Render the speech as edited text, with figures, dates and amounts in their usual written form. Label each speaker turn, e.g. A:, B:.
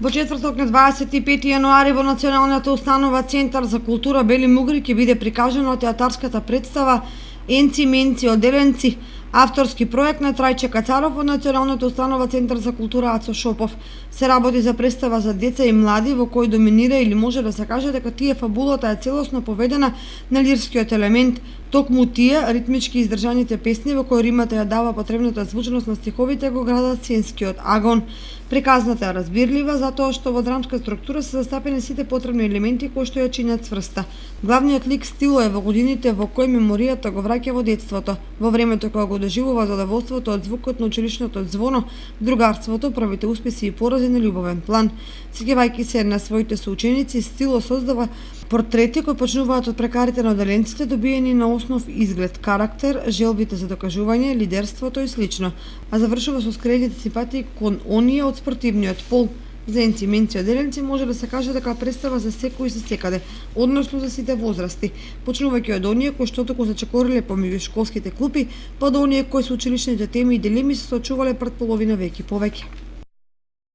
A: Во четврток на 25 јануари во Националната установа Центар за култура Бели Мугри ќе биде прикажана театарската представа Енци Менци Оделенци, авторски проект на Трајче Кацаров од Националната установа Центар за култура Ацо Шопов. Се работи за представа за деца и млади во кој доминира или може да се каже дека тие фабулата е целосно поведена на лирскиот елемент, токму тие ритмички издржаните песни во кои римата ја дава потребната звучност на стиховите го градат сценскиот агон. Приказната е разбирлива затоа што во драмска структура се застапени сите потребни елементи кои што ја чинат цврста. Главниот лик Стило е во годините во кои меморијата го враќа во детството, во времето кога го доживува задоволството од звукот на училишното звоно, другарството, првите успеси и порази на љубовен план. Сеќавајќи се на своите соученици, Стило создава портрети кои почнуваат од прекарите на оделенците, добиени на основ изглед, карактер, желбите за докажување, лидерството и слично, а завршува со скрените симпатии кон оние од спортивниот пол. За Енци Менци Оделенци може да се каже дека представа за секој и за секаде, односно за сите возрасти, почнувајќи од оние кои што току зачекориле помеѓу школските клупи, па до оние кои со училишните теми и дилеми се соочувале пред половина веќе повеќе.